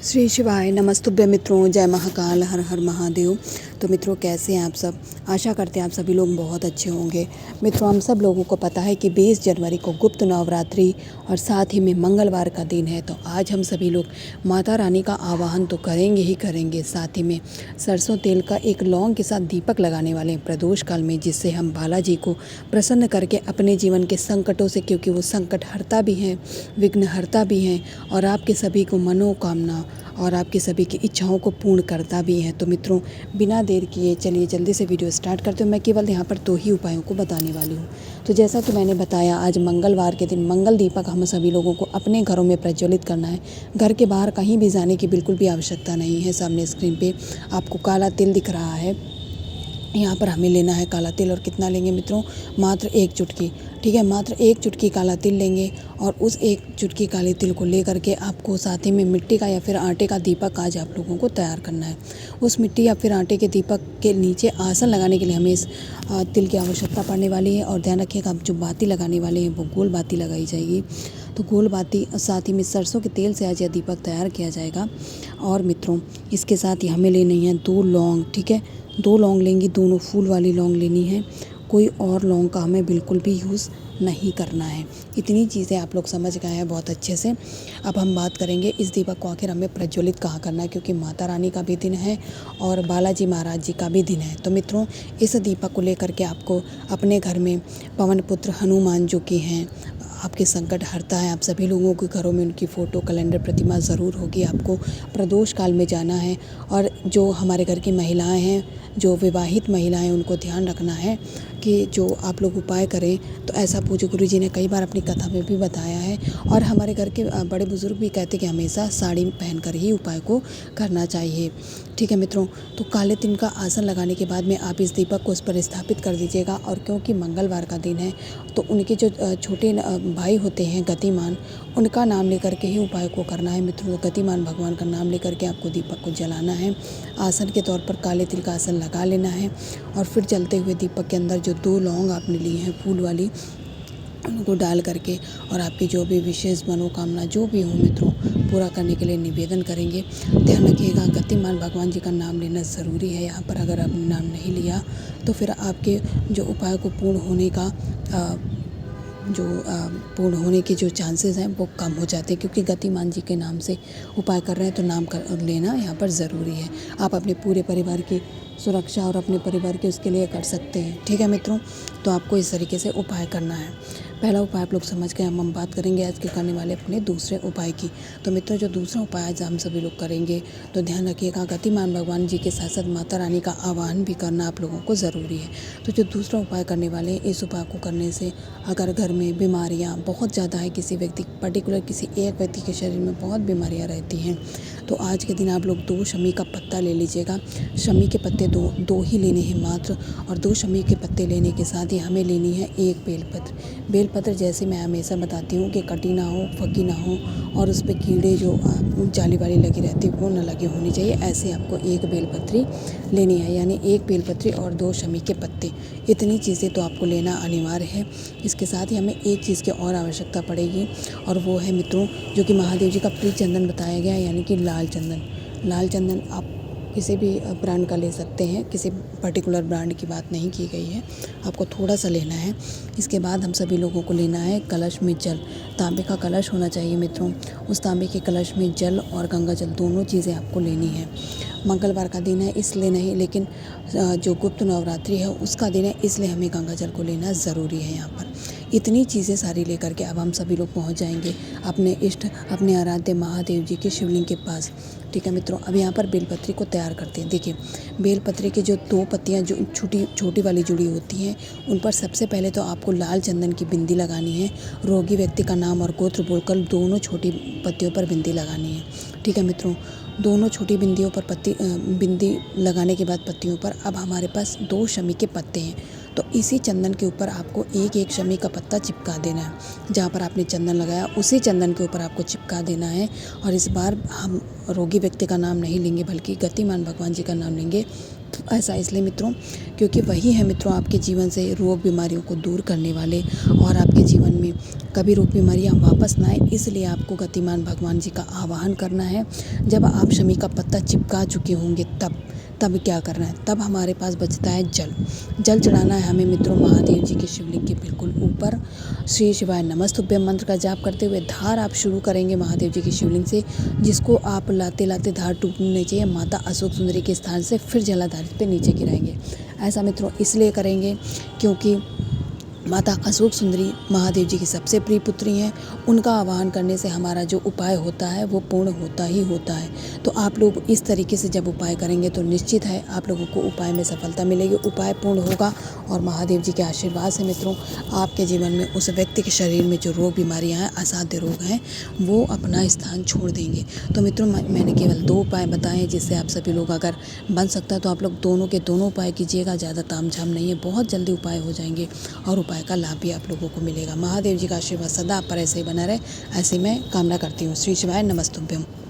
श्री शिवाय नमस्तुभ्य मित्रों, जय महाकाल, हर हर महादेव। तो मित्रों, कैसे हैं आप सब? आशा करते हैं आप सभी लोग बहुत अच्छे होंगे। मित्रों, हम सब लोगों को पता है कि 20 जनवरी को गुप्त नवरात्रि और साथ ही में मंगलवार का दिन है। तो आज हम सभी लोग माता रानी का आवाहन तो करेंगे ही करेंगे, साथ ही में सरसों तेल का एक लौंग के साथ दीपक लगाने वाले हैं प्रदोष काल में, जिससे हम बालाजी को प्रसन्न करके अपने जीवन के संकटों से, क्योंकि वो संकट हरता भी हैं, विघ्न हरता भी हैं और आपके सभी को मनोकामना और आपकी सभी की इच्छाओं को पूर्ण करता भी है। तो मित्रों, बिना देर किए चलिए जल्दी से वीडियो स्टार्ट करते हूँ। मैं केवल यहाँ पर 2 ही उपायों को बताने वाली हूँ। तो जैसा कि मैंने बताया, आज मंगलवार के दिन मंगल दीपक हम सभी लोगों को अपने घरों में प्रज्वलित करना है। घर के बाहर कहीं भी जाने की बिल्कुल भी आवश्यकता नहीं है। सामने स्क्रीन पे आपको काला तिल दिख रहा है, यहाँ पर हमें लेना है काला तिल। और कितना लेंगे मित्रों? मात्र 1 चुटकी। ठीक है, मात्र 1 चुटकी काला तिल लेंगे और उस 1 चुटकी काले तिल को लेकर के आपको साथ ही में मिट्टी का या फिर आटे का दीपक आज आप लोगों को तैयार करना है। उस मिट्टी या फिर आटे के दीपक के नीचे आसन लगाने के लिए हमें इस तिल की आवश्यकता पड़ने वाली है। और ध्यान रखिएगा, आप जो बाती लगाने वाले हैं वो गोल बाती लगाई जाएगी। तो गोल बाती, साथ ही में सरसों के तेल से आज यह दीपक तैयार किया जाएगा। और मित्रों, इसके साथ ही हमें लेनी है 2 लौंग। ठीक है, 2 लौंग लेंगी, दोनों फूल वाली लौंग लेनी है। कोई और लौंग का हमें बिल्कुल भी यूज़ नहीं करना है। इतनी चीज़ें आप लोग समझ गए हैं बहुत अच्छे से। अब हम बात करेंगे इस दीपक को आखिर हमें प्रज्वलित कहाँ करना है, क्योंकि माता रानी का भी दिन है और बालाजी महाराज जी का भी दिन है। तो मित्रों, इस दीपक को लेकर के आपको अपने घर में पवन पुत्र हनुमान जो कि हैं, आपके संकट हरता है, आप सभी लोगों के घरों में उनकी फ़ोटो, कैलेंडर, प्रतिमा ज़रूर होगी। आपको प्रदोष काल में जाना है और जो हमारे घर की महिलाएं हैं, जो विवाहित महिलाएं, उनको ध्यान रखना है कि जो आप लोग उपाय करें। तो ऐसा पूज्य गुरु जी ने कई बार अपनी कथा में भी बताया है और हमारे घर के बड़े बुजुर्ग भी कहते कि हमेशा साड़ी पहनकर ही उपाय को करना चाहिए। ठीक है मित्रों, तो काले तिल का आसन लगाने के बाद में आप इस दीपक को उस पर स्थापित कर दीजिएगा। और क्योंकि मंगलवार का दिन है, तो उनके जो छोटे भाई होते हैं गतिमान, उनका नाम लेकर के ही उपाय को करना है मित्रों। गतिमान भगवान का नाम लेकर के आपको दीपक को जलाना है। आसन के तौर पर काले तिल का आसन लगा लेना है और फिर जलते हुए दीपक के अंदर जो 2 लौंग आपने ली हैं फूल वाली, उनको डाल करके और आपकी जो भी विशेष मनोकामना जो भी हो मित्रों, पूरा करने के लिए निवेदन करेंगे। ध्यान रखिएगा, गतिमान भगवान जी का नाम लेना ज़रूरी है। यहाँ पर अगर आपने नाम नहीं लिया तो फिर आपके जो उपाय को पूर्ण होने के जो चांसेस हैं वो कम हो जाते हैं, क्योंकि गतिमान जी के नाम से उपाय कर रहे हैं तो नाम कर लेना यहाँ पर ज़रूरी है। आप अपने पूरे परिवार की सुरक्षा और अपने परिवार के उसके लिए कर सकते हैं। ठीक है मित्रों, तो आपको इस तरीके से उपाय करना है। पहला उपाय आप लोग समझ गए। हम बात करेंगे आज के करने वाले अपने दूसरे उपाय की। तो मित्रों, जो दूसरा उपाय आज हम सभी लोग करेंगे, तो ध्यान रखिएगा, गतिमान भगवान जी के साथ साथ माता रानी का आवाहन भी करना आप लोगों को ज़रूरी है। तो जो दूसरा उपाय करने वाले हैं, इस उपाय को करने से अगर घर में बीमारियाँ बहुत ज़्यादा है, किसी व्यक्ति पर्टिकुलर किसी एक व्यक्ति के शरीर में बहुत बीमारियाँ रहती हैं, तो आज के दिन आप लोग 2 शमी का पत्ता ले लीजिएगा। शमी के पत्ते दो ही लेने हैं मात्र। और 2 शमी के पत्ते लेने के साथ ही हमें लेनी है 1 बेलपत्र। बेलपत्र जैसे मैं हमेशा बताती हूँ कि कटी ना हो, फकी ना हो और उस पर कीड़े जो जाली वाली लगी रहती है वो ना लगी होनी चाहिए। ऐसे आपको 1 बेलपत्री लेनी है, यानी 1 बेलपत्री और 2 शमी के पत्ते। इतनी चीज़ें तो आपको लेना अनिवार्य है। इसके साथ ही हमें एक चीज़ की और आवश्यकता पड़ेगी, और वो है मित्रों, जो कि महादेव जी का प्रिय चंदन बताया गया है, यानी कि लाल चंदन। लाल चंदन आप किसी भी ब्रांड का ले सकते हैं, किसी पर्टिकुलर ब्रांड की बात नहीं की गई है, आपको थोड़ा सा लेना है। इसके बाद हम सभी लोगों को लेना है कलश में जल। तांबे का कलश होना चाहिए मित्रों। उस तांबे के कलश में जल और गंगा जल दोनों चीज़ें आपको लेनी है। मंगलवार का दिन है इसलिए नहीं, लेकिन जो गुप्त नवरात्रि है उसका दिन है, इसलिए हमें गंगा जल को लेना ज़रूरी है। यहाँ पर इतनी चीज़ें सारी लेकर के अब हम सभी लोग पहुँच जाएंगे अपने इष्ट, अपने आराध्य महादेव जी के शिवलिंग के पास। ठीक है मित्रों, अब यहाँ पर बेलपत्री को तैयार करते हैं। देखिए, बेलपत्री के जो 2 पत्तियाँ जो छोटी वाली जुड़ी होती हैं, उन पर सबसे पहले तो आपको लाल चंदन की बिंदी लगानी है। रोगी व्यक्ति का नाम और गोत्र बोलकर दोनों छोटी पत्तियों पर बिंदी लगानी है। ठीक है मित्रों, दोनों छोटी बिंदियों पर बिंदी लगाने के बाद पत्तियों पर अब हमारे पास 2 शमी के पत्ते हैं। तो इसी चंदन के ऊपर आपको 1 शमी का पत्ता चिपका देना है। जहाँ पर आपने चंदन लगाया उसी चंदन के ऊपर आपको चिपका देना है। और इस बार हम रोगी व्यक्ति का नाम नहीं लेंगे, बल्कि गतिमान भगवान जी का नाम लेंगे। ऐसा इसलिए मित्रों, क्योंकि वही है मित्रों आपके जीवन से रोग बीमारियों को दूर करने वाले और आपके जीवन में कभी रोग बीमारियाँ वापस ना आए, इसलिए आपको गतिमान भगवान जी का आवाहन करना है। जब आप शमी का पत्ता चिपका चुके होंगे तब क्या करना है, तब हमारे पास बचता है जल चढ़ाना है हमें मित्रों महादेव जी के शिवलिंग के बिल्कुल ऊपर। श्री शिवाय नमस्तुभ्यम मंत्र का जाप करते हुए धार आप शुरू करेंगे महादेव जी के शिवलिंग से, जिसको आप लाते लाते धार टूटनी चाहिए माता अशोक सुंदरी के स्थान से, फिर जलाधार पे नीचे गिराएंगे। ऐसा मित्रों इसलिए करेंगे क्योंकि माता अशोक सुंदरी महादेव जी की सबसे प्रिय पुत्री हैं। उनका आवाहन करने से हमारा जो उपाय होता है वो पूर्ण होता ही होता है। तो आप लोग इस तरीके से जब उपाय करेंगे तो निश्चित है आप लोगों को उपाय में सफलता मिलेगी, उपाय पूर्ण होगा और महादेव जी के आशीर्वाद से मित्रों आपके जीवन में उस व्यक्ति के शरीर में जो रोग बीमारियाँ हैं, असाध्य रोग हैं, वो अपना स्थान छोड़ देंगे। तो मित्रों मैंने केवल 2 उपाय बताए हैं, जिससे आप सभी लोग अगर बन सकता है तो आप लोग दोनों के दोनों उपाय कीजिएगा। ज़्यादा तामझाम नहीं है, बहुत जल्दी उपाय हो जाएंगे और उपाय का लाभ भी आप लोगों को मिलेगा। महादेव जी का आशीर्वाद सदा आप पर ऐसे ही बना रहे, ऐसे मैं कामना करती हूँ। श्री शिवाय नमस्तुभ्यम।